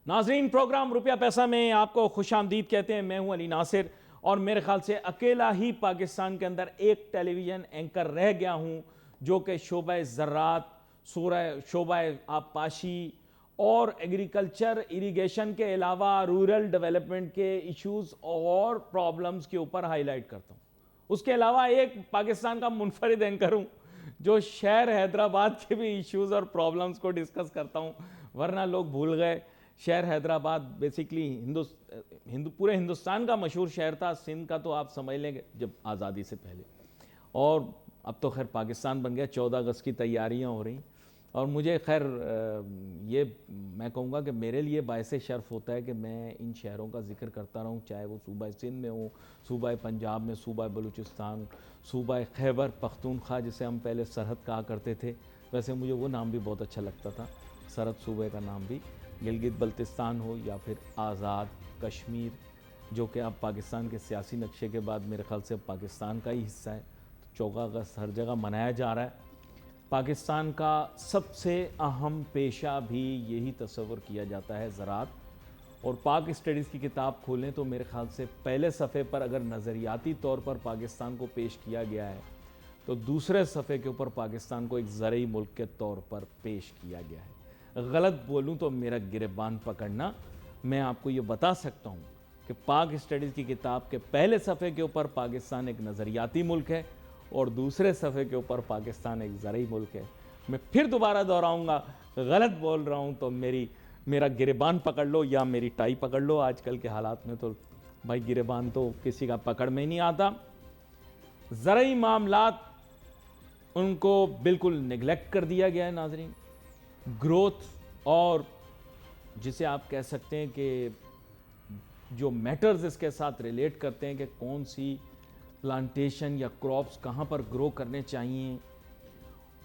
ناظرین، پروگرام روپیہ پیسہ میں آپ کو خوش آمدید کہتے ہیں۔ میں ہوں علی ناصر اور میرے خیال سے اکیلا ہی پاکستان کے اندر ایک ٹیلی ویژن اینکر رہ گیا ہوں جو کہ شعبہ زراعت، شعبہ آبپاشی اور ایگریکلچر اریگیشن کے علاوہ رورل ڈیولپمنٹ کے ایشوز اور پرابلمز کے اوپر ہائی لائٹ کرتا ہوں۔ اس کے علاوہ ایک پاکستان کا منفرد اینکر ہوں جو شہر حیدرآباد کے بھی ایشوز اور پرابلمز کو ڈسکس کرتا ہوں، ورنہ لوگ بھول گئے شہر حیدرآباد بیسیکلی پورے ہندوستان کا مشہور شہر تھا۔ سندھ کا تو آپ سمجھ لیں گے جب آزادی سے پہلے، اور اب تو خیر پاکستان بن گیا۔ 14 اگست کی تیاریاں ہو رہی، اور مجھے خیر یہ میں کہوں گا کہ میرے لیے باعث شرف ہوتا ہے کہ میں ان شہروں کا ذکر کرتا رہوں، چاہے وہ صوبہ سندھ میں ہوں، صوبہ پنجاب میں، صوبہ بلوچستان، صوبہ خیبر پختونخوا جسے ہم پہلے سرحد کہا کرتے تھے۔ ویسے مجھے وہ نام بھی بہت اچھا لگتا تھا، سرحد صوبے کا نام بھی۔ گلگت بلتستان ہو یا پھر آزاد کشمیر، جو کہ اب پاکستان کے سیاسی نقشے کے بعد میرے خیال سے پاکستان کا ہی حصہ ہے۔ 14 اگست ہر جگہ منایا جا رہا ہے۔ پاکستان کا سب سے اہم پیشہ بھی یہی تصور کیا جاتا ہے، زراعت۔ اور پاک اسٹڈیز کی کتاب کھولیں تو میرے خیال سے پہلے صفحے پر اگر نظریاتی طور پر پاکستان کو پیش کیا گیا ہے تو دوسرے صفحے کے اوپر پاکستان کو ایک زرعی ملک کے طور پر پیش کیا گیا ہے۔ غلط بولوں تو میرا گریبان پکڑنا۔ میں آپ کو یہ بتا سکتا ہوں کہ پاک اسٹڈیز کی کتاب کے پہلے صفحے کے اوپر پاکستان ایک نظریاتی ملک ہے اور دوسرے صفحے کے اوپر پاکستان ایک زرعی ملک ہے۔ میں پھر دوبارہ دہراؤں گا، غلط بول رہا ہوں تو میرا گریبان پکڑ لو یا میری ٹائی پکڑ لو۔ آج کل کے حالات میں تو بھائی گریبان تو کسی کا پکڑ میں نہیں آتا۔ زرعی معاملات ان کو بالکل نیگلیکٹ کر دیا گیا ہے ناظرین۔ گروتھ اور جسے آپ کہہ سکتے ہیں کہ جو میٹرز اس کے ساتھ ریلیٹ کرتے ہیں کہ کون سی پلانٹیشن یا کراپس کہاں پر گرو کرنے چاہیے،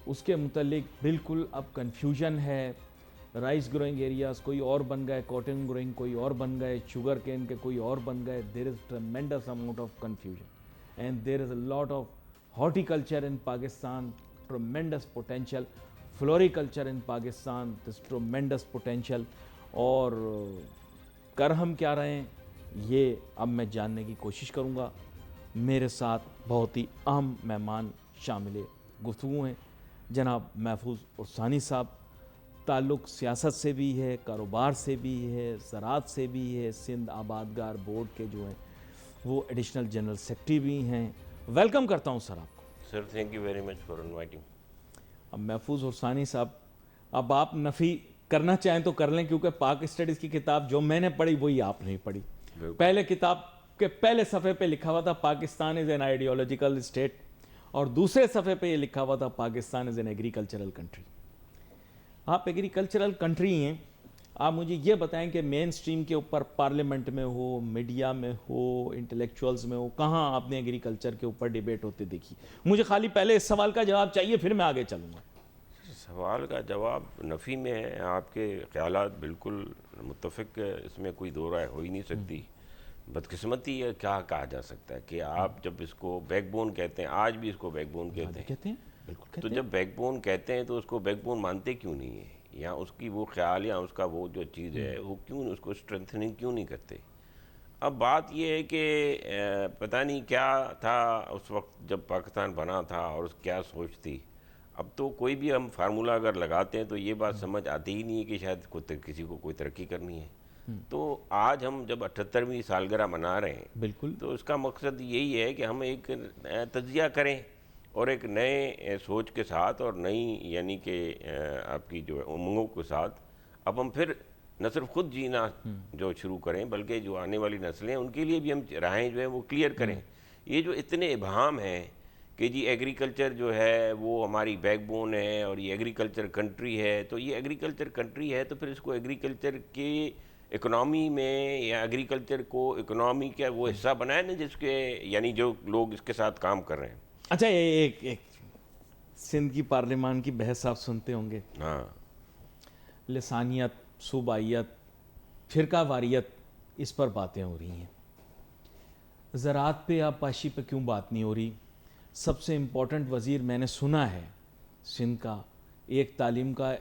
اس کے متعلق بالکل اب کنفیوژن ہے۔ رائس گروئنگ ایریاز کوئی اور بن گئے، کاٹن گروئنگ کوئی اور بن گئے، شوگر کین کے کوئی اور بن گئے۔ There is tremendous amount of confusion and there is a lot of horticulture in Pakistan, tremendous potential, floriculture in Pakistan, this tremendous potential. اور کر ہم کیا رہے ہیں یہ اب میں جاننے کی کوشش کروں گا۔ میرے ساتھ بہت ہی اہم مہمان شامل گفتگو ہیں، جناب محفوظ عرسانی صاحب۔ تعلق سیاست سے بھی ہے، کاروبار سے بھی ہے، زراعت سے بھی ہے۔ سندھ آبادگار بورڈ کے جو ہیں وہ ایڈیشنل جنرل سیکرٹری بھی ہیں۔ ویلکم کرتا ہوں سر آپ کو۔ Sir thank you very much for inviting. اب محفوظ عرسانی صاحب، اب آپ نفی کرنا چاہیں تو کر لیں، کیونکہ پاک اسٹڈیز کی کتاب جو میں نے پڑھی وہی آپ نے پڑھی۔ پہلے کتاب کے پہلے صفحے پہ لکھا ہوا تھا Pakistan is an ideological state, اور دوسرے صفحے پہ یہ لکھا ہوا تھا Pakistan is an agricultural country. آپ ایگریکلچرل کنٹری ہیں، آپ مجھے یہ بتائیں کہ مین سٹریم کے اوپر پارلیمنٹ میں ہو، میڈیا میں ہو، انٹلیکچوئلز میں ہو، کہاں آپ نے ایگریکلچر کے اوپر ڈیبیٹ ہوتے دیکھی؟ مجھے خالی پہلے اس سوال کا جواب چاہیے، پھر میں آگے چلوں گا۔ سوال کا جواب نفی میں ہے۔ آپ کے خیالات بالکل متفق ہے، اس میں کوئی دو رائے ہو ہی نہیں سکتی۔ بدقسمتی ہے کیا کہا جا سکتا ہے کہ آپ جب اس کو بیک بون کہتے ہیں، آج بھی اس کو بیک بون کہتے ہیں، تو جب بیک بون کہتے ہیں تو اس کو بیک بون مانتے کیوں نہیں ہیں، یا اس کی وہ خیال یا اس کا وہ جو چیز ہے وہ کیوں اس کو اسٹرینتھننگ کیوں نہیں کرتے؟ اب بات یہ ہے کہ پتہ نہیں کیا تھا اس وقت جب پاکستان بنا تھا اور اس کیا سوچ تھی۔ اب تو کوئی بھی ہم فارمولہ اگر لگاتے ہیں تو یہ بات سمجھ آتی ہی نہیں ہے کہ شاید کسی کو کوئی ترقی کرنی ہے۔ تو آج ہم جب 78ویں سالگرہ منا رہے ہیں بالکل، تو اس کا مقصد یہی ہے کہ ہم ایک تجزیہ کریں اور ایک نئے سوچ کے ساتھ اور نئی یعنی کہ آپ کی جو امنگوں کے ساتھ اب ہم پھر نہ صرف خود جینا جو شروع کریں بلکہ جو آنے والی نسلیں ان کے لیے بھی ہم راہیں جو ہیں وہ کلیئر کریں۔ یہ جو اتنے ابہام ہیں کہ جی ایگریکلچر جو ہے وہ ہماری بیک بون ہے اور یہ ایگریکلچر کنٹری ہے، تو یہ ایگریکلچر کنٹری ہے تو پھر اس کو ایگریکلچر کے اکنامی میں یا ایگریکلچر کو اکنامی کا وہ حصہ بنائے نا جس کے یعنی جو لوگ اس کے ساتھ کام کر رہے ہیں۔ اچھا ایک سندھ کی پارلیمان کی بحث آپ سنتے ہوں گے، ہاں، لسانیت، صوبائیت، فرقہ واریت، اس پر باتیں ہو رہی ہیں۔ زراعت پہ آبپاشی پہ کیوں بات نہیں ہو رہی؟ سب سے امپورٹنٹ وزیر میں نے سنا ہے سندھ کا، ایک تعلیم کا،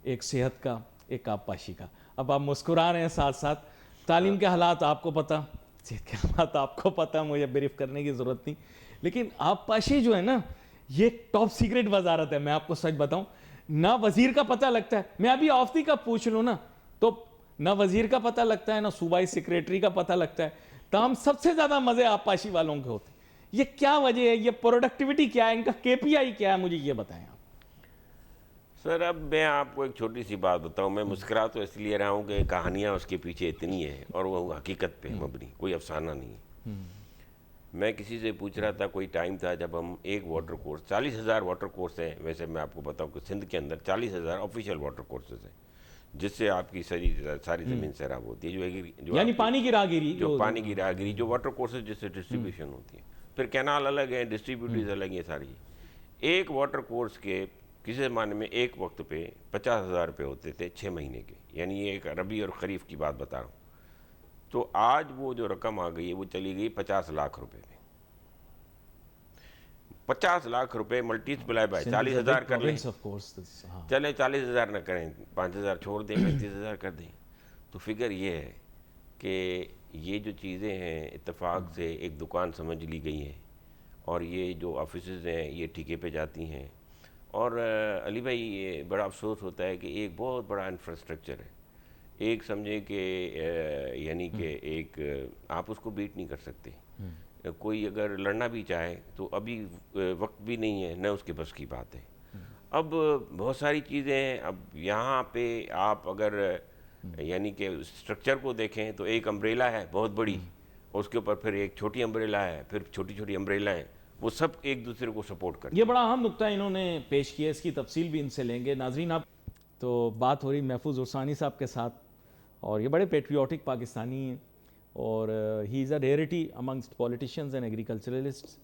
ایک صحت کا، ایک آبپاشی کا۔ اب آپ مسکرا رہے ہیں ساتھ ساتھ. تعلیم کے حالات آپ کو پتہ, صحت کے حالات آپ کو پتہ, مجھے بریف کرنے کی ضرورت نہیں. لیکن آبپاشی جو ہے نا, یہ ٹاپ سیکرٹ وزارت ہے. میں آپ کو سچ بتاؤں, نہ وزیر کا پتہ لگتا ہے. میں ابھی آف دی کپ پوچھ لوں نا تو نہ وزیر کا پتہ لگتا ہے, نہ صوبائی سیکریٹری کا پتہ لگتا ہے. تاہم سب سے زیادہ مزے آبپاشی والوں کے ہوتے ہیں. یہ کیا وجہ ہے؟ یہ پروڈکٹیوٹی کیا ہے؟ ان کا KPI کیا ہے؟ مجھے یہ بتائیں آپ. سر اب میں آپ کو ایک چھوٹی سی بات بتاؤں. میں مسکرا تو اس لیے رہا ہوں کہ کہانیاں اس کے پیچھے اتنی ہیں اور وہ حقیقت پہ مبنی, کوئی افسانہ نہیں ہے. میں کسی سے پوچھ رہا تھا, کوئی ٹائم تھا جب ہم ایک واٹر کورس, 40,000 واٹر کورس ہیں ویسے, میں آپ کو بتاؤں کہ سندھ کے اندر 40,000 آفیشیل واٹر کورسز ہیں جس سے آپ کی ساری زمین سیراب ہوتی ہے, یعنی پانی کی راہگیری, جو پانی کی راہگیری, جو واٹر کورسز جس سے ڈسٹریبیوشن ہوتی ہے. پھر کینال الگ ہیں, ڈسٹریبیوٹریز الگ ہیں ساری. ایک واٹر کورس کے کسی زمانے میں ایک وقت پہ 50,000 روپے ہوتے تھے 6 مہینے کے, یعنی یہ ایک ربیع اور خریف کی بات بتا رہا ہوں. تو آج وہ جو رقم آ گئی ہے وہ چلی گئی 50 لاکھ روپے میں. 50 لاکھ روپے ملٹیپلائی بائی 40,000 کر لیں, چلیں 40,000 نہ کریں, 5,000 چھوڑ دیں, 35,000 کر دیں. تو فگر یہ ہے کہ یہ جو چیزیں ہیں اتفاق سے ایک دکان سمجھ لی گئی ہیں, اور یہ جو آفیسز ہیں یہ ٹھیکے پہ جاتی ہیں. اور علی بھائی یہ بڑا افسوس ہوتا ہے کہ ایک بہت بڑا انفراسٹرکچر ہے, ایک سمجھیں کہ یعنی کہ ایک آپ اس کو بیٹ نہیں کر سکتے. کوئی اگر لڑنا بھی چاہے تو ابھی وقت بھی نہیں ہے, نہ اس کے بس کی بات ہے. اب بہت ساری چیزیں ہیں. اب یہاں پہ آپ اگر یعنی کہ اسٹرکچر کو دیکھیں تو ایک امبریلا ہے بہت بڑی, اس کے اوپر پھر ایک چھوٹی امبریلا ہے, پھر چھوٹی چھوٹی امبریلا ہیں, وہ سب ایک دوسرے کو سپورٹ کرتے ہیں. یہ بڑا اہم نقطہ انہوں نے پیش کیا, اس کی تفصیل بھی ان سے لیں گے. ناظرین, آپ تو بات ہو رہی محفوظ عرصانی صاحب کے ساتھ, اور یہ بڑے پیٹریوٹک پاکستانی ہیں, اور he is a rarity amongst politicians and agriculturalists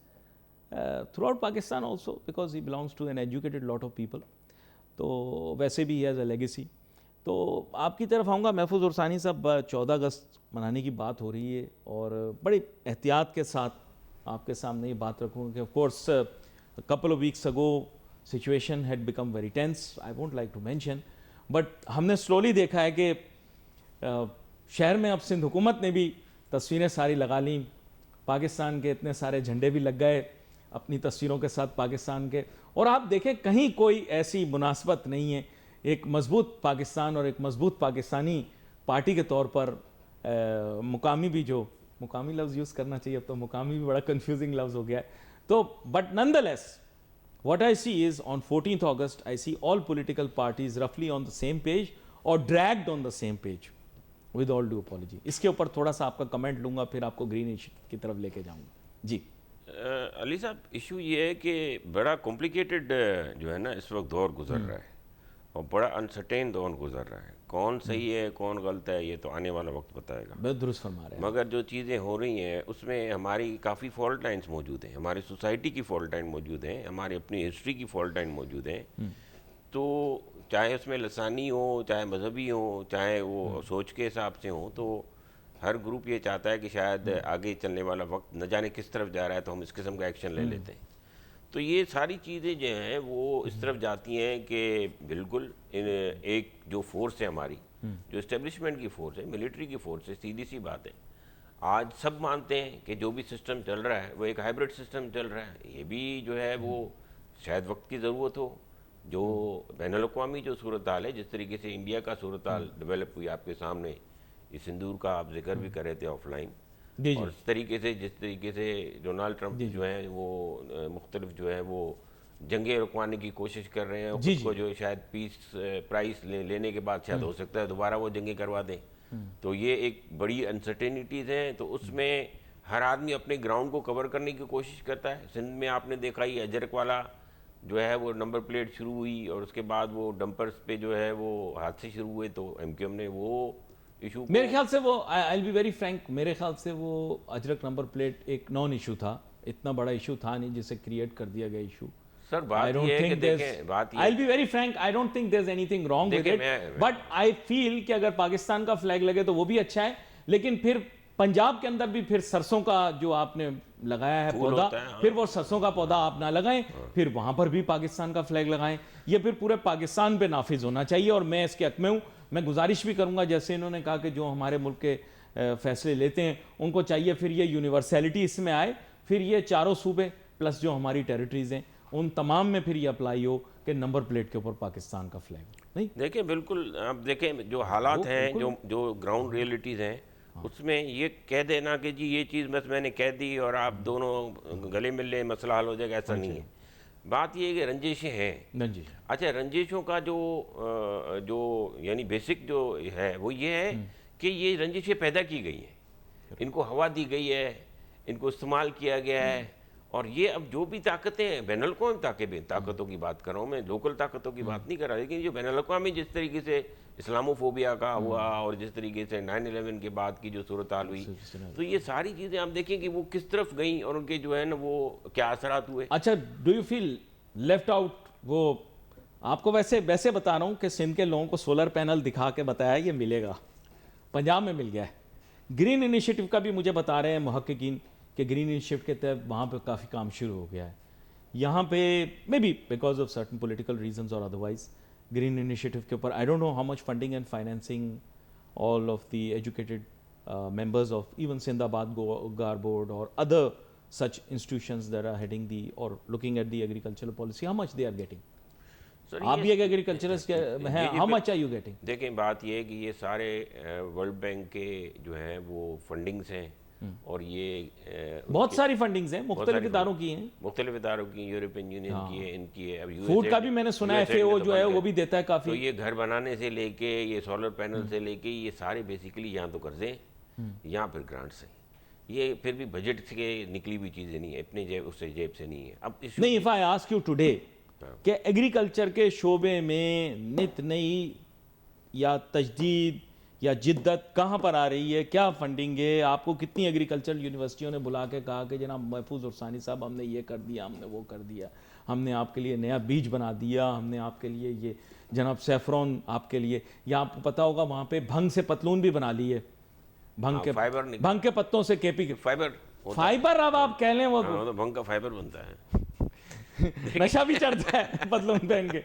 throughout Pakistan also, because he belongs to an educated lot of people. تو ویسے بھی ہی ایز اے لیگیسی. تو آپ کی طرف آؤں گا محفوظ عرصانی صاحب. 14 اگست منانے کی بات ہو رہی ہے, اور بڑی احتیاط کے ساتھ آپ کے سامنے یہ بات رکھوں کہ of course couple of weeks ago situation had become very tense, I won't like to mention, but ہم نے سلولی دیکھا ہے کہ شہر میں اب سندھ حکومت نے بھی تصویریں ساری لگا لیں, پاکستان کے اتنے سارے جھنڈے بھی لگ گئے اپنی تصویروں کے ساتھ پاکستان کے, اور آپ دیکھیں کہیں کوئی ایسی مناسبت نہیں ہے. ایک مضبوط پاکستان اور ایک مضبوط پاکستانی پارٹی کے طور پر مقامی بھی, جو مقامی لفظ یوز کرنا چاہیے, اب تو مقامی بھی بڑا کنفیوزنگ لفظ ہو گیا ہے. تو but nonetheless what I see is on 14th August I see all political parties roughly on the same page or dragged on the same page, with all due apology. اس کے اوپر تھوڑا سا آپ کا کمنٹ لوں گا, پھر آپ کو گرین ایشو کی طرف لے کے جاؤں گا. جی علی صاحب, ایشو یہ ہے کہ بڑا کمپلیکیٹڈ جو ہے نا اس وقت دور گزر رہا ہے, اور بڑا انسرٹین دور گزر رہا ہے. کون صحیح ہے کون غلط ہے یہ تو آنے والا وقت بتائے گا. بہت درست فرما رہے ہیں. مگر جو چیزیں ہو رہی ہیں اس میں ہماری کافی فالٹ لائنز موجود ہیں, ہماری سوسائٹی کی فالٹ لائن موجود ہیں, ہماری اپنی ہسٹری کی فالٹ لائن موجود ہیں. تو چاہے اس میں لسانی ہو, چاہے مذہبی ہو, چاہے وہ سوچ کے حساب سے ہوں, تو ہر گروپ یہ چاہتا ہے کہ شاید آگے چلنے والا وقت نہ جانے کس طرف جا رہا ہے, تو ہم اس قسم کا ایکشن لے لیتے ہیں. تو یہ ساری چیزیں جو ہیں وہ اس طرف جاتی ہیں کہ بالکل ایک جو فورس ہے ہماری, جو اسٹیبلشمنٹ کی فورس ہے, ملٹری کی فورس ہے, سیدھی سی بات ہے, آج سب مانتے ہیں کہ جو بھی سسٹم چل رہا ہے وہ ایک ہائبرڈ سسٹم چل رہا ہے. یہ بھی جو ہے وہ شاید وقت کی ضرورت ہو. جو بین الاقوامی جو صورتحال ہے, جس طریقے سے انڈیا کا صورتحال ڈیولپ ہوئی آپ کے سامنے, یہ سندور کا آپ ذکر بھی کر رہے تھے آف لائن, اور اس طریقے سے جس طریقے سے ڈونالڈ ٹرمپ جو ہیں وہ مختلف جو ہے وہ جنگیں رکوانے کی کوشش کر رہے ہیں, خود کو جو شاید پیس پرائز لینے کے بعد شاید ہو سکتا ہے دوبارہ وہ جنگیں کروا دیں. تو یہ ایک بڑی انسرٹینٹیز ہیں. تو اس میں ہر آدمی اپنے گراؤنڈ کو کور کرنے کی کوشش کرتا ہے. سندھ میں آپ نے دیکھا ہی اجرک والا جو ہے وہ نمبر پلیٹ شروع ہوئی, اور اس کے بعد وہ ڈمپرز پہ جو ہے وہ حادثے شروع ہوئے. تو ایم کیو ایم نے وہ ایشو, میرے خیال سے وہ I'll be very frank, میرے خیال سے وہ اجرک نمبر پلیٹ ایک نان ایشو تھا, اتنا بڑا ایشو تھا نہیں جسے کریٹ کر دیا گیا ایشو. سر بات یہ ہے کہ دیکھیں, بات یہ I'll be very frank, I don't think there's anything wrong with it, but I feel کہ اگر پاکستان کا فلیگ لگے تو وہ بھی اچھا ہے, لیکن پھر پنجاب کے اندر بھی پھر سرسوں کا جو آپ نے لگایا ہے پودا, پھر وہ سرسوں کا پودا آپ نہ لگائیں, پھر وہاں پر بھی پاکستان کا فلیگ لگائیں. یہ پھر پورے پاکستان پہ نافذ ہونا چاہیے, اور میں اس کے حق میں ہوں. میں گزارش بھی کروں گا جیسے انہوں نے کہا کہ جو ہمارے ملک کے فیصلے لیتے ہیں ان کو چاہیے پھر یہ یونیورسیلٹی اس میں آئے, پھر یہ چاروں صوبے پلس جو ہماری ٹیریٹریز ہیں ان تمام میں پھر یہ اپلائی ہو کہ نمبر پلیٹ کے اوپر پاکستان کا فلیگ ہو. نہیں دیکھیں بالکل آپ دیکھیں جو حالات ہیں جو گراؤنڈ ریئلٹیز ہیں اس میں یہ کہہ دینا کہ جی یہ چیز بس میں نے کہہ دی اور آپ دونوں گلے مل لیں مسئلہ حل ہو جائے گا, ایسا نہیں ہے. بات یہ ہے کہ رنجشیں ہیں. اچھا رنجشوں کا جو یعنی بیسک جو ہے وہ یہ ہے کہ یہ رنجشیں پیدا کی گئی ہیں, ان کو ہوا دی گئی ہے, ان کو استعمال کیا گیا ہے, اور یہ اب جو بھی طاقتیں بین الاقوامی طاقتوں کی بات کر رہا ہوں میں, لوکل طاقتوں کی بات نہیں کر رہا, لیکن جو بین الاقوامی جس طریقے سے اسلاموفوبیا کا ہوا اور جس طریقے سے 9/11 کے بعد کی جو صورتحال ہوئی, تو یہ ساری چیزیں آپ دیکھیں کہ وہ کس طرف گئیں اور ان کے جو ہے نا وہ کیا اثرات ہوئے. اچھا do you feel left out? وہ آپ کو ویسے بتا رہا ہوں کہ سندھ کے لوگوں کو سولر پینل دکھا کے بتایا یہ ملے گا, پنجاب میں مل گیا ہے. گرین انیشیٹو کا بھی مجھے بتا رہے ہیں محققین کہ گرین انیشیٹو کے تحت وہاں پہ کافی کام شروع ہو گیا ہے. یہاں پہ may be because of certain political reasons اور ادروائز گرین انیشیٹو کے اوپر I don't know how much funding and financing all of the educated members of even Sindh Abadgar board اور other such institutions that are heading the or looking at the agricultural policy, how much they are getting? آپ بھی ایک agriculturist ہیں, how much are you getting? دیکھیں بات یہ ہے کہ یہ سارے ورلڈ بینک کے جو ہیں وہ فنڈنگز ہیں, اور یہ بہت ساری فنڈنگز ہیں مختلف اداروں کی ہیں, مختلف اداروں کی, یورپین یونین کی ہے, ان کی ہے, اب فوڈ کا بھی میں نے سنا ہے FAO جو ہے وہ بھی دیتا ہے کافی. تو یہ گھر بنانے سے لے کے یہ سولر پینل سے لے کے یہ سارے بیسیکلی یہاں تو قرضے ہیں, یہاں پھر گرانٹس ہیں. یہ پھر بھی بجٹ سے نکلی ہوئی چیزیں نہیں ہیں, اپنے اس سے جیب سے نہیں ہے. اب نہیں, if I ask you today کہ ایگریکلچر کے شعبے میں نت نئی یا تجدید یا جدت کہاں پر آ رہی ہے, کیا فنڈنگ ہے, آپ کو کتنی ایگریکلچرل یونیورسٹیوں نے بلا کے کہا کہ جناب محفوظ عرصانی صاحب ہم نے یہ کر دیا, ہم نے وہ کر دیا, ہم نے آپ کے لیے نیا بیج بنا دیا, ہم نے آپ کے لیے یہ جناب سیفرون آپ کے لیے, یا آپ کو پتا ہوگا وہاں پہ بھنگ سے پتلون بھی بنا لی ہے, بھنگ کے پتوں سے کیپی فائبر, اب آپ کہہ لیں وہ بھنگ کا فائبر بنتا ہے, نشہ بھی چڑھتا ہے پتلون پہن کے.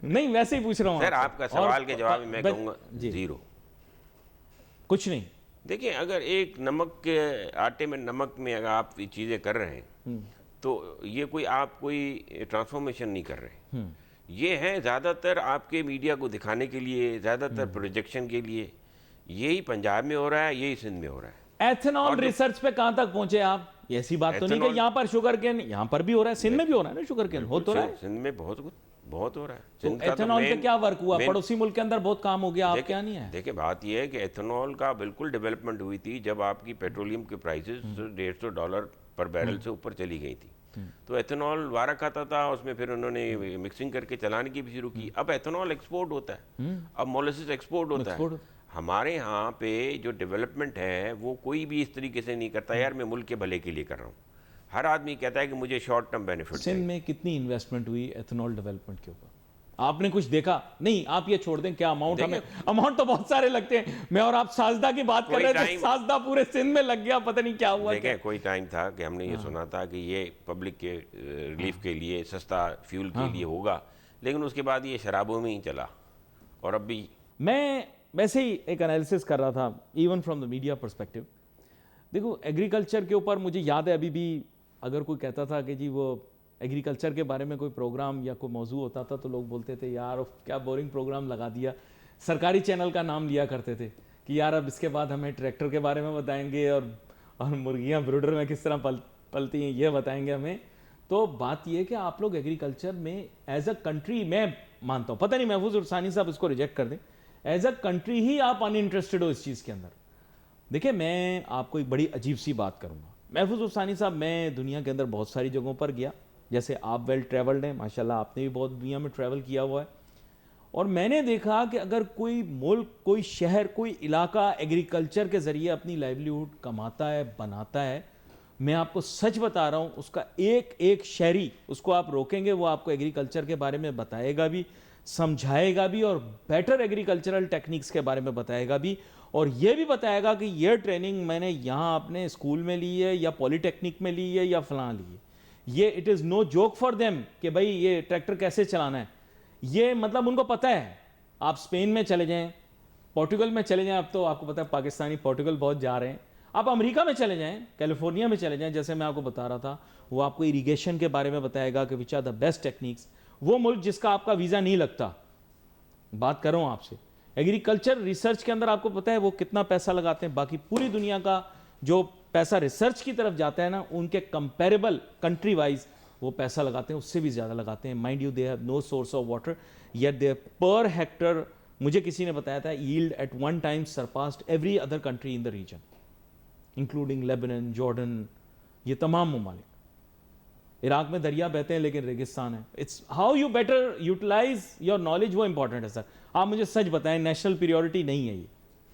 نہیں ویسے ہی پوچھ رہا ہوں سر, آپ کا سوال کے جواب میں کہوں گا زیرو, کچھ نہیں. دیکھیں اگر ایک نمک کے آٹے میں نمک میں اگر آپ یہ چیزیں کر رہے ہیں تو یہ کوئی آپ کوئی ٹرانسفارمیشن نہیں کر رہے, یہ ہے زیادہ تر آپ کے میڈیا کو دکھانے کے لیے, زیادہ تر پروجیکشن کے لیے. یہی پنجاب میں ہو رہا ہے, یہی سندھ میں ہو رہا ہے. ایتھنال ریسرچ پہ کہاں تک پہنچے آپ؟ ایسی بات تو نہیں کہ یہاں پر شوگر کین, یہاں پر بھی ہو رہا ہے, سندھ میں بھی ہو رہا ہے نا شوگر کین, ہو تو رہا ہے سندھ میں بہت ہو رہا ہے. تو ایتھنال پہ کیا ورک ہوا؟ پڑوسی ملک کے اندر بہت کام ہو گیا, آپ کیا نہیں ہے؟ دیکھیں بات یہ ہے کہ ایتھنال کا بالکل ڈیولپمنٹ ہوئی تھی جب آپ کی پیٹرولیم کے پرائسز $150 پر بیرل سے اوپر چلی گئی تھی, تو ایتھنال وارہ کھاتا تھا, اس میں پھر انہوں نے مکسنگ کر کے چلانے کی بھی شروع کی. اب ایتھنال ایکسپورٹ ہوتا ہے, اب مولسز ایکسپورٹ ہوتا ہے. ہمارے ہاں پہ جو ڈیولپمنٹ ہے وہ کوئی بھی اس طریقے سے نہیں کرتا, یار میں ملک کے بھلے کے لیے کر رہا ہوں. ہر آدمی کہتا ہے کہ مجھے شارٹ ٹرم بینیفٹ. سندھ میں کتنی انویسٹمنٹ ہوئی ایتھنال ڈیولپمنٹ کے اوپر؟ آپ نے کچھ دیکھا؟ نہیں آپ یہ چھوڑ دیں کیا اماؤنٹ, ہمیں اماؤنٹ تو بہت سارے لگتے ہیں. میں اور آپ سازدہ کی بات کر رہے تھے, سازدہ پورے سندھ میں لگ گیا, پتہ نہیں کیا ہوا. دیکھیں کوئی ٹائم تھا کہ ہم نے یہ سنا تھا کہ یہ پبلک کے ریلیف کے لیے, سستا فیول کے لیے ہوگا, لیکن اس کے بعد یہ شرابوں میں ہی چلا. اور اب بھی میں ویسے ہی ایک انالیسس کر رہا تھا even from the media perspective. دیکھو ایگریکلچر کے اوپر مجھے یاد ہے ابھی بھی اگر کوئی کہتا تھا کہ جی وہ ایگریکلچر کے بارے میں کوئی پروگرام یا کوئی موضوع ہوتا تھا تو لوگ بولتے تھے یار کیا بورنگ پروگرام لگا دیا. سرکاری چینل کا نام لیا کرتے تھے کہ یار اب اس کے بعد ہمیں ٹریکٹر کے بارے میں بتائیں گے اور مرغیاں بروڈر میں کس طرح پلتی ہیں یہ بتائیں گے ہمیں. تو بات یہ ہے کہ آپ لوگ ایگریکلچر میں ایز اے کنٹری, میں مانتا ہوں, پتہ نہیں محفوظ عرصانی صاحب اس کو ریجیکٹ کر دیں, ایز اے کنٹری ہی آپ ان انٹرسٹڈ ہو اس چیز کے اندر. دیکھیں میں آپ کو ایک بڑی عجیب سی بات کروں گا. محفوظ عرصانی صاحب, میں دنیا کے اندر بہت ساری جگہوں پر گیا, جیسے آپ ویل ٹریولڈ ہیں ماشاءاللہ, آپ نے بھی بہت دنیا میں ٹریول کیا ہوا ہے, اور میں نے دیکھا کہ اگر کوئی ملک, کوئی شہر, کوئی علاقہ ایگریکلچر کے ذریعے اپنی لائیولیہوڈ کماتا ہے, بناتا ہے, میں آپ کو سچ بتا رہا ہوں, اس کا ایک ایک شہری, اس کو آپ روکیں گے وہ آپ کو ایگریکلچر کے بارے میں بتائے گا بھی, سمجھائے گا بھی, اور بیٹر ایگریکلچرل ٹیکنیکس کے بارے میں بتائے گا بھی, اور یہ بھی بتائے گا کہ یہ ٹریننگ میں نے یہاں اپنے اسکول میں لی ہے یا پولی ٹیکنک میں لی ہے یا فلاں لی ہے. یہ it is no joke for them کہ بھائی یہ ٹریکٹر کیسے چلانا ہے, یہ مطلب ان کو پتہ ہے. آپ اسپین میں چلے جائیں, پورٹوگل میں چلے جائیں، اب تو آپ کو پتہ ہے پاکستانی پورٹوگل بہت جا رہے ہیں. آپ امریکہ میں چلے جائیں، کیلیفورنیا میں چلے جائیں، جیسے میں آپ کو بتا رہا تھا، وہ آپ کو اریگیشن کے بارے میں بتائے گا کہ which are the best techniques. وہ ملک جس کا آپ کا ویزا نہیں لگتا، بات کر رہا ہوں آپ سے، ایگریکلچر ریسرچ کے اندر آپ کو پتہ ہے وہ کتنا پیسہ لگاتے ہیں. باقی پوری دنیا کا جو پیسہ ریسرچ کی طرف جاتا ہے نا، ان کے کمپیریبل کنٹری وائز وہ پیسہ لگاتے ہیں، اس سے بھی زیادہ لگاتے ہیں. Mind you they have no source of water yet they per hectare, مجھے کسی نے بتایا تھا، yield at one time surpassed every other country in the region including Lebanon, Jordan, یہ تمام ممالک. عراق میں دریا بہتے ہیں لیکن ریگستان ہے. It's how you better utilize your knowledge, وہ امپورٹنٹ ہے. سر آپ مجھے سچ بتائیں، نیشنل پیریورٹی نہیں ہے، یہ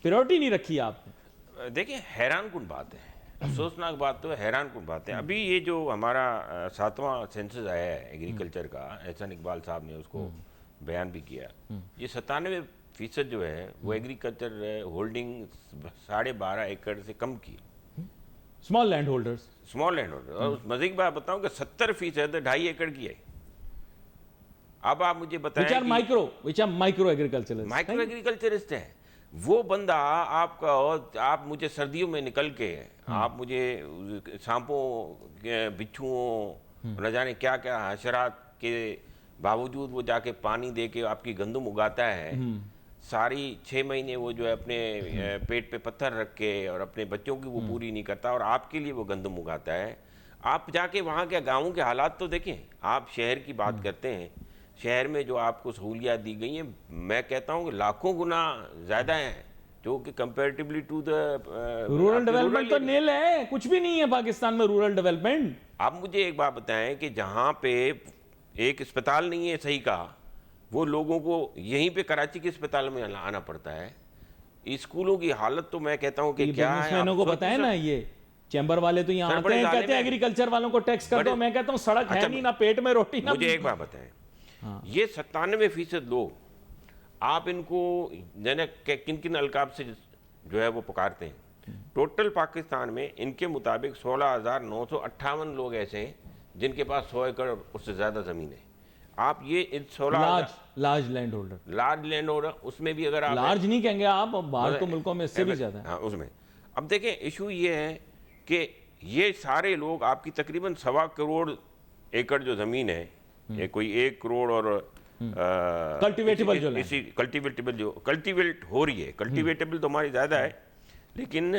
پیریورٹی نہیں رکھی ہے آپ نے. دیکھیں حیران کن بات ہے، افسوسناک بات تو حیران کن بات ہے. ابھی یہ جو ہمارا 7واں سینسس آیا ہے ایگریکلچر کا، احسان اقبال صاحب نے اس کو بیان بھی کیا، یہ 97% جو ہے وہ ایگریکلچر ہولڈنگ 12.5 ایکڑ سے کم کی، small land holders. Small land holder. اور مزید بات بتاؤں کہ 70% 2.5 ایکڑ کی ہے. اب آپ مجھے بتائیں کہ مائکرو ایگریکلچرسٹ، مائکرو ایگریکلچرسٹ ہے وہ بندہ. آپ مجھے سردیوں میں نکل کے آپ مجھے سانپوں، بچھوؤں، نہ جانے کیا کیا حشرات کے باوجود وہ جا کے پانی دے کے آپ کی گندم اگاتا ہے. ساری 6 مہینے وہ جو ہے اپنے پیٹ پہ پتھر رکھ کے اور اپنے بچوں کی وہ پوری نہیں کرتا اور آپ کے لیے وہ گندم اگاتا ہے. آپ جا کے وہاں کے گاؤں کے حالات تو دیکھیں. آپ شہر کی بات کرتے ہیں، شہر میں جو آپ کو سہولیات دی گئی ہیں، میں کہتا ہوں کہ لاکھوں گنا زیادہ ہیں جو کہ comparatively to the rural development تو نیل ہے، کچھ بھی نہیں ہے پاکستان میں رورل ڈیولپمنٹ. آپ مجھے ایک بات بتائیں کہ جہاں پہ ایک اسپتال نہیں ہے صحیح کا، وہ لوگوں کو یہیں پہ کراچی کے اسپتال میں آنا پڑتا ہے. اسکولوں کی حالت تو میں کہتا ہوں کہ کیا ہے. بزنس مینوں کو بتائیں نا، یہ چیمبر والے تو یہاں آتے ہیں کہتے ہیں ایگریکلچر والوں کو ٹیکس کر دو. میں کہتا ہوں سڑک ہے نہیں، نہ پیٹ میں روٹی، نہ. مجھے ایک بات بتائیں، یہ 97% لوگ آپ ان کو کن کن القاب سے جو ہے وہ پکارتے ہیں. ٹوٹل پاکستان میں ان کے مطابق 16,958 لوگ ایسے ہیں جن کے پاس 100 ایکڑ اس سے زیادہ زمین ہے. آپ یہ 16 large land holder, large land holder, اس میں بھی اگر آپ لارج نہیں کہیں گے آپ، باہر تو ملکوں میں اس سے بھی زیادہ ہے. ہاں اس میں. اب دیکھیں ایشو یہ ہے کہ یہ سارے لوگ آپ کی تقریباً 1.25 کروڑ ایکڑ جو زمین ہے، یہ کوئی 1 کروڑ اور کلٹیویٹیبل جو کلٹیویٹیبل جو کلٹیویٹ ہو رہی ہے، کلٹیویٹیبل تو ہماری زیادہ ہے، لیکن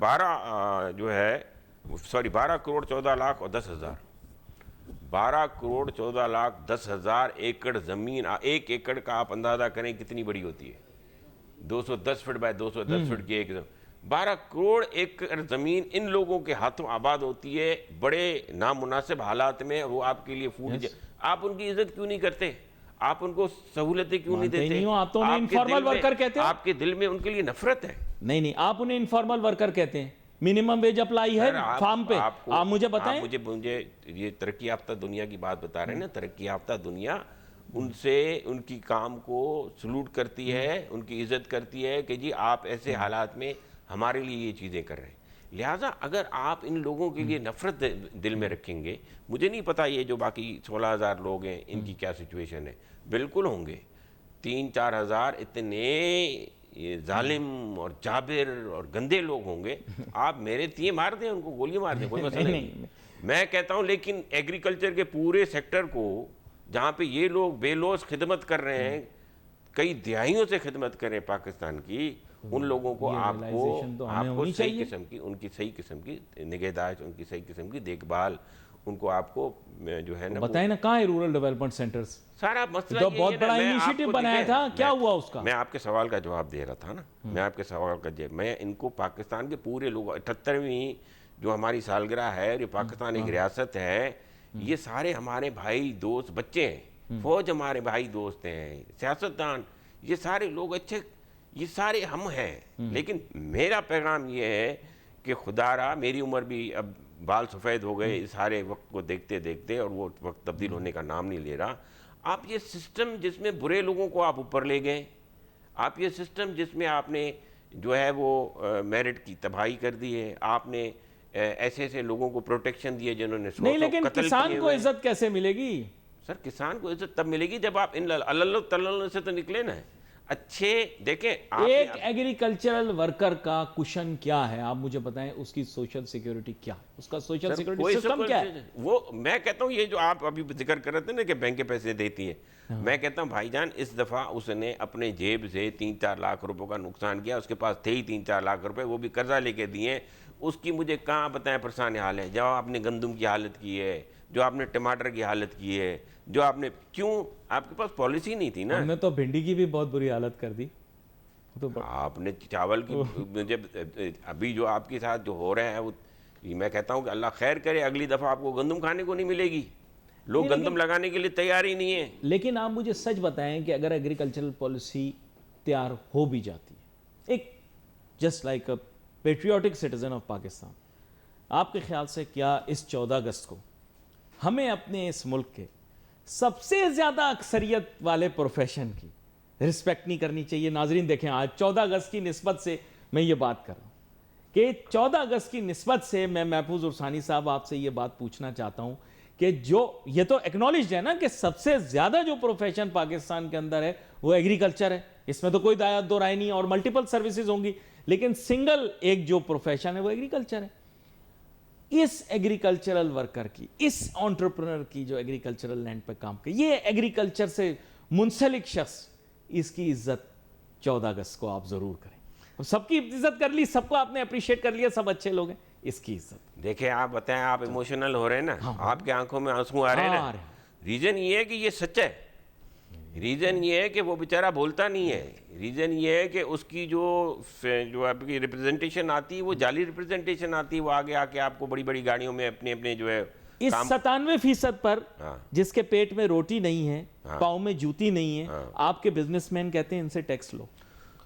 12 کروڑ 14 لاکھ اور 10,000، 12 کروڑ 14 لاکھ 10,000 ایکڑ زمین. 1 ایکڑ کا آپ اندازہ کریں کتنی بڑی ہوتی ہے، 210 فٹ بائی 210 فٹ کی ایک 12 کروڑ ایکڑ زمین ان لوگوں کے ہاتھوں آباد ہوتی ہے بڑے نامناسب حالات میں. وہ آپ کے لیے فوڈ، آپ ان کی عزت کیوں نہیں کرتے؟ آپ ان کو سہولتیں کیوں نہیں دیتے؟ آپ تو انہیں انفارمل ورکر کہتے ہیں. آپ کے دل میں ان کے لیے نفرت ہے. نہیں، آپ انہیں انفارمل ورکر کہتے ہیں. منیمم ویج اپلائی ہے فارم پہ. آپ مجھے بتائیں، مجھے یہ ترقی یافتہ دنیا کی بات بتا رہے ہیں نا. ترقی یافتہ دنیا ان سے ان کی کام کو سلوٹ کرتی ہے، ان کی عزت کرتی ہے کہ جی آپ ایسے حالات میں ہمارے لیے یہ چیزیں کر رہے ہیں. لہٰذا اگر آپ ان لوگوں کے لیے نفرت دل میں رکھیں گے، مجھے نہیں پتا یہ جو باقی 16,000 لوگ ہیں ان کی کیا سچویشن ہے. بالکل ہوں گے 3-4 ہزار اتنے ظالم اور جابر اور گندے لوگ ہوں گے. آپ میرے تیے مار دیں، ان کو گولی مار دیں، کوئی مسئلہ نہیں. میں کہتا ہوں لیکن ایگریکلچر کے پورے سیکٹر کو جہاں پہ یہ لوگ بے لوث خدمت کر رہے ہیں، کئی دہائیوں سے خدمت کر رہے ہیں پاکستان کی، ان لوگوں کو آپ کو صحیح قسم کی، ان کی صحیح قسم کی نگہداشت، ان کی صحیح قسم کی دیکھ بھال، ان کو آپ کو جو ہے نا بتائیں نا کہاں ہے رورل ڈیولپمنٹ سینٹرز. سارا مسئلہ جو بہت بڑا انیشیٹو بنایا تھا، کیا ہوا اس کا؟ میں آپ کے سوال کا جواب دے رہا تھا نا. میں ان کو پاکستان کے پورے لوگ 78ویں جو ہماری سالگرہ ہے، یہ پاکستان ایک ریاست ہے، یہ سارے ہمارے بھائی دوست بچے ہیں. فوج ہمارے بھائی دوست ہیں، سیاستدان، یہ سارے لوگ اچھے، یہ سارے ہم ہیں. لیکن میرا پیغام یہ ہے کہ خدا را، میری عمر بھی اب بال سفید ہو گئے اس سارے وقت کو دیکھتے دیکھتے، اور وہ وقت تبدیل ہونے کا نام نہیں لے رہا. آپ یہ سسٹم جس میں برے لوگوں کو آپ اوپر لے گئے، آپ یہ سسٹم جس میں آپ نے جو ہے وہ میرٹ کی تباہی کر دی ہے، آپ نے ایسے ایسے لوگوں کو پروٹیکشن دیے جنہوں نے نہیں. لیکن کسان کو عزت کیسے ملے گی؟ سر کسان کو عزت تب ملے گی جب آپ ان اللہ تلل سے تو نکلے نا. اچھے دیکھیں ایک ایگریکلچرل ورکر کا کشن کیا ہے آپ مجھے بتائیں, اس کی سوشل سیکیورٹی کیا ہے, اس کا سوشل سیکیورٹی سسٹم کیا ہے؟ وہ میں کہتا ہوں یہ جو آپ ابھی ذکر کر رہے تھے نا کہ بینکیں پیسے دیتی ہیں, میں کہتا ہوں بھائی جان اس دفعہ اس نے اپنے جیب سے 3-4 لاکھ روپے کا نقصان کیا, اس کے پاس تھے ہی 3-4 لاکھ روپے, وہ بھی قرضہ لے کے دیے, اس کی مجھے کہاں بتائیں پریشان حال ہے. جو آپ نے گندم کی حالت کی ہے, جو آپ نے ٹماٹر کی حالت کی ہے, جو آپ نے کیوں آپ کے پاس پالیسی نہیں تھی نا. ہم نے تو بھنڈی کی بھی بہت بری حالت کر دی. آپ نے چاول کی جب ابھی جو آپ کے ساتھ جو ہو رہے ہیں وہ میں کہتا ہوں کہ اللہ خیر کرے, اگلی دفعہ آپ کو گندم کھانے کو نہیں ملے گی, لوگ گندم لگانے کے لیے تیار ہی نہیں ہیں. لیکن آپ مجھے سچ بتائیں کہ اگر ایگریکلچرل پالیسی تیار ہو بھی جاتی ہے, ایک just like a patriotic citizen of Pakistan, آپ کے خیال سے کیا اس 14 اگست کو ہمیں اپنے اس ملک کے سب سے زیادہ اکثریت والے پروفیشن کی رسپیکٹ نہیں کرنی چاہیے؟ ناظرین دیکھیں, آج 14 اگست کی نسبت سے میں یہ بات کر رہا ہوں کہ 14 اگست کی نسبت سے میں محفوظ عرصانی صاحب آپ سے یہ بات پوچھنا چاہتا ہوں کہ جو یہ تو ایکنالجڈ ہے نا کہ سب سے زیادہ جو پروفیشن پاکستان کے اندر ہے وہ ایگریکلچر ہے, اس میں تو کوئی دو رائے نہیں, اور ملٹیپل سروسز ہوں گی, لیکن سنگل ایک جو پروفیشن ہے وہ ایگریکلچر ہے. اس ایگریکلچرل ورکر کی, اس انٹرپرنر کی جو ایگریکلچرل لینڈ پہ کام کرے, یہ ایگریکلچر سے منسلک شخص, اس کی عزت 14 اگست کو آپ ضرور کریں. سب کی عزت کر لی, سب کو آپ نے اپریشیٹ کر لیا, سب اچھے لوگ ہیں, اس کی عزت دیکھیں. آپ بتائیں, آپ ایموشنل ہو رہے ہیں نا, آپ کے آنکھوں میں آنسو آ رہے ہیں نا, ریزن یہ ہے کہ یہ سچ ہے, ریزن یہ ہے کہ وہ بیچارہ بولتا نہیں ہے, ریزن یہ ہے کہ اس کی جو آپ کی ریپرزنٹیشن آتی ہے وہ جعلی ریپرزنٹیشن آتی ہے, وہ آگے آ کے آپ کو بڑی بڑی گاڑیوں میں اپنے جو ہے اس 97% پر جس کے پیٹ میں روٹی نہیں ہے, پاؤں میں جوتی نہیں ہے, آپ کے بزنس مین کہتے ہیں ان سے ٹیکس لو.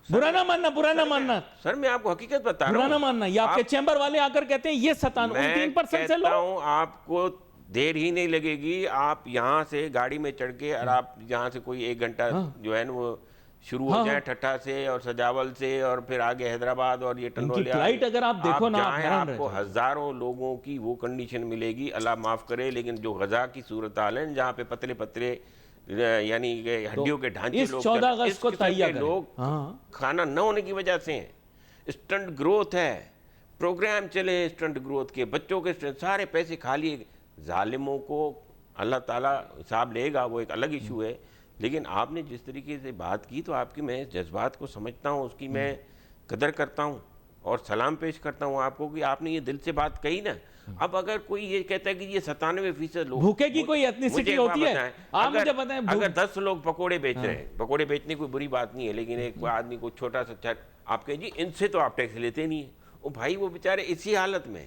برا نہ ماننا, برا نہ ماننا سر, میں آپ کو حقیقت بتا رہا ہوں, برا نہ ماننا, یہ آپ کے چیمبر والے آ کر کہتے ہیں یہ 97% سے لو. میں کہتا ہوں آپ کو دیر ہی نہیں لگے گی, آپ یہاں سے گاڑی میں چڑھ کے, اور آپ یہاں سے کوئی 1 گھنٹہ جو ہے نا وہ شروع ہو جائیں ٹھٹھا سے اور سجاول سے, اور پھر آگے حیدرآباد اور یہ ٹنڈولیا, فلائٹ اگر آپ دیکھو نا, آپ کو ہزاروں لوگوں کی وہ کنڈیشن ملے گی, اللہ معاف کرے, لیکن جو غزہ کی صورتحال ہے جہاں پہ پتلے پتلے یعنی ہڈیوں کے ڈھانچے اس 14 اگست کو تہیہ کریں, لوگ کھانا نہ ہونے کی وجہ سے ہیں. اسٹنٹ گروتھ ہے, پروگرام چلے اسٹنٹ گروتھ کے, بچوں کے سارے پیسے کھا لیے. ظالموں کو اللہ تعالیٰ حساب لے گا, وہ ایک الگ ایشو ہے, لیکن آپ نے جس طریقے سے بات کی تو آپ کی میں جذبات کو سمجھتا ہوں, اس کی میں قدر کرتا ہوں اور سلام پیش کرتا ہوں آپ کو کہ آپ نے یہ دل سے بات کہی نا. اب اگر کوئی یہ کہتا ہے کہ یہ 97% لوگ بھوکے کی کوئی ایتھنیسٹی ہوتی ہے, آپ مجھے بتائیں, اگر 10 لوگ پکوڑے بیچ رہے ہیں, پکوڑے بیچنے کوئی بری بات نہیں ہے, لیکن ایک آدمی کو چھوٹا سا آپ کہیں جی ان سے تو آپ ٹیکس لیتے نہیں ہیں, وہ بھائی وہ بیچارے اسی حالت میں,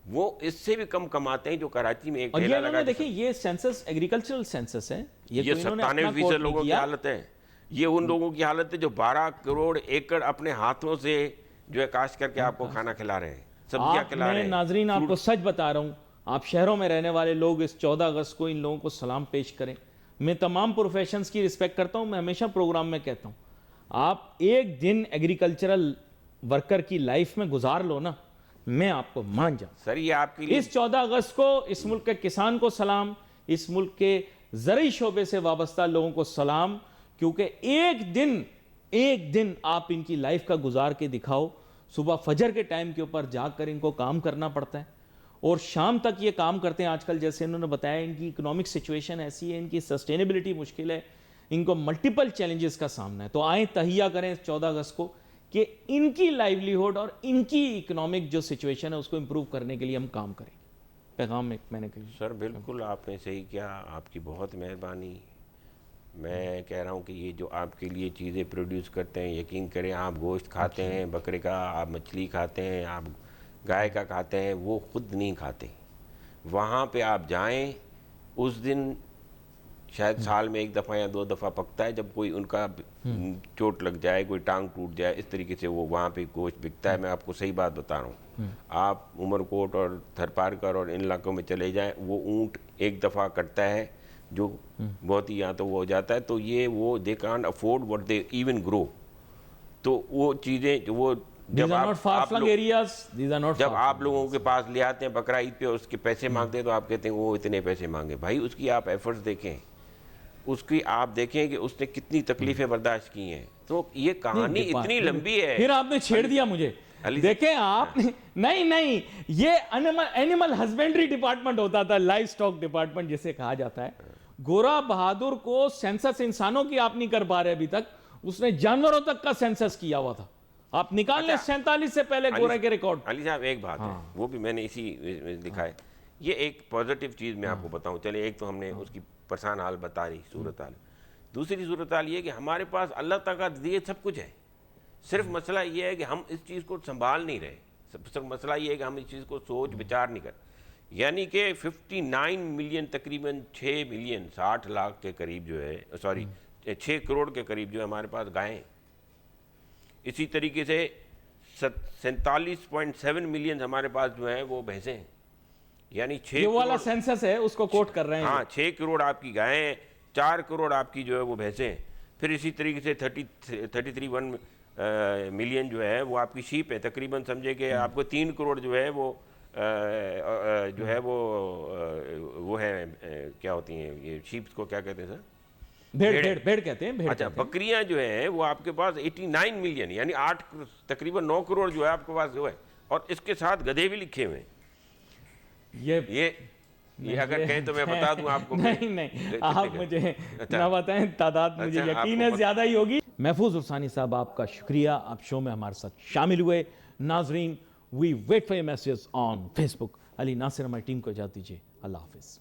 وہ اس سے بھی کم کماتے ہیں جو کراچی میں ایک ٹھیلا لگا. دیکھیں یہ سینسس ایگریکلچرل سینسس ہے, یہ 97% لوگوں کی حالت ہے, یہ ان لوگوں کی حالت ہے جو 12 کروڑ ایکڑ اپنے ہاتھوں سے جو ہے کاشت کر کے آپ کو کھانا کھلا رہے ہیں, سبزیاں کھلا رہے ہیں. ناظرین آپ کو سچ بتا رہا ہوں, آپ شہروں میں رہنے والے لوگ اس 14 اگست کو ان لوگوں کو سلام پیش کریں. میں تمام پروفیشنز کی رسپیکٹ کرتا ہوں, میں ہمیشہ پروگرام میں کہتا ہوں آپ ایک دن ایگریکلچرل ورکر کی لائف میں گزار لو نا, میں آپ کو مان جاؤں. سر یہ آپ کے لیے اس 14 اگست کو اس ملک کے کسان کو سلام, اس ملک کے زرعی شعبے سے وابستہ لوگوں کو سلام, کیونکہ ایک دن آپ ان کی لائف کا گزار کے دکھاؤ. صبح فجر کے ٹائم کے اوپر جاگ کر ان کو کام کرنا پڑتا ہے اور شام تک یہ کام کرتے ہیں. آج کل جیسے انہوں نے بتایا ان کی اکنامک سچویشن ایسی ہے, ان کی سسٹینیبلٹی مشکل ہے, ان کو ملٹیپل چیلنجز کا سامنا ہے. تو آئیں تہیہ کریں 14 اگست کو کہ ان کی لائیولیہوڈ اور ان کی اکنامک جو سچویشن ہے اس کو امپروو کرنے کے لیے ہم کام کریں. پیغام میں نے کہی. سر بالکل آپ نے صحیح کیا, آپ کی بہت مہربانی. میں کہہ رہا ہوں کہ یہ جو آپ کے لیے چیزیں پروڈیوس کرتے ہیں, یقین کریں آپ گوشت کھاتے ہیں بکرے کا, آپ مچھلی کھاتے ہیں, آپ گائے کا کھاتے ہیں, وہ خود نہیں کھاتے. وہاں پہ آپ جائیں, اس دن شاید سال میں 1 دفعہ یا 2 دفعہ پکتا ہے, جب کوئی ان کا چوٹ لگ جائے, کوئی ٹانگ ٹوٹ جائے, اس طریقے سے وہ وہاں پہ گوشت بکتا ہے. میں آپ کو صحیح بات بتا رہا ہوں, آپ عمر کوٹ اور تھرپارکر اور ان علاقوں میں چلے جائیں, وہ اونٹ 1 دفعہ کٹتا ہے جو بہت ہی یہاں تو وہ ہو جاتا ہے. تو یہ وہ they can't afford what they even grow. تو وہ چیزیں وہ جب آپ لوگوں کے پاس لے آتے ہیں بقرہ عید پہ, اس کے پیسے مانگتے ہیں تو آپ کہتے ہیں وہ اتنے پیسے مانگے. بھائی اس کی آپ ایفرٹس دیکھیں, اس کی آپ دیکھیں کہ اس نے کتنی تکلیفیں برداشت کی ہیں. تو یہ کہانی اتنی لمبی ہے. پھر آپ نے چھیڑ دیا مجھے. دیکھیں آپ نے, نہیں یہ اینیمل ہسبینڈری ڈپارٹمنٹ ہوتا تھا, لائف سٹاک ڈپارٹمنٹ جسے کہا جاتا ہے. گورا بہادر کو سینسس انسانوں کی آپ نہیں کر پا رہے ابھی تک, اس نے جانوروں تک کا سینسس کیا ہوا تھا. آپ نکال لیں 47 سے پہلے گورا کے ریکارڈ. علی صاحب ایک بات ہے, وہ بھی میں نے اسی لکھا ہے. یہ ایک پازیٹیو چیز میں آپ کو بتاؤں. چلے ایک تو ہم نے اس کی پرسان حال بتا رہی, صورتحال. دوسری صورتحال یہ کہ ہمارے پاس اللہ تعالیٰ کا دیے سب کچھ ہے. صرف مسئلہ یہ ہے کہ ہم اس چیز کو سنبھال نہیں رہے. صرف مسئلہ یہ ہے کہ ہم اس چیز کو سوچ بچار نہیں کر. یعنی کہ 59 ملین تقریباً 6 ملین 60 لاکھ کے قریب جو ہے, سوری 6 کروڑ کے قریب جو ہے ہمارے پاس گائیں ہیں. اسی طریقے سے 47.7 ملین ہمارے پاس جو ہے وہ بھینسیں ہیں. یعنی 6 یہ والا سینسس ہے اس کو کوٹ کر رہے ہیں. ہاں 6 کروڑ آپ کی گائیں ہیں, 4 کروڑ آپ کی جو ہے وہ بھینسیں ہیں. پھر اسی طریقے سے 33 ملین جو ہے وہ آپ کی شیپ ہے. تقریباً سمجھے کہ آپ کو 3 کروڑ جو ہے وہ وہ ہے کیا ہوتی ہیں یہ شیپس کو کیا کہتے ہیں سر؟ بھیڑ کہتے ہیں. اچھا بکریاں جو ہیں وہ آپ کے پاس 89 ملین یعنی تقریباً 9 کروڑ جو ہے آپ کے پاس جو ہے. اور اس کے ساتھ گدھے بھی لکھے ہوئے ہیں. یہ اگر کہیں تو میں بتا دوں آپ کو. نہیں آپ مجھے نہ بتائیں, تعداد مجھے یقین ہے زیادہ ہی ہوگی. محفوظ عرصانی صاحب آپ کا شکریہ, آپ شو میں ہمارے ساتھ شامل ہوئے. ناظرین we wait for your messages on Facebook. Ali Nasir ہماری ٹیم کو اجازت دیجیے. اللہ حافظ.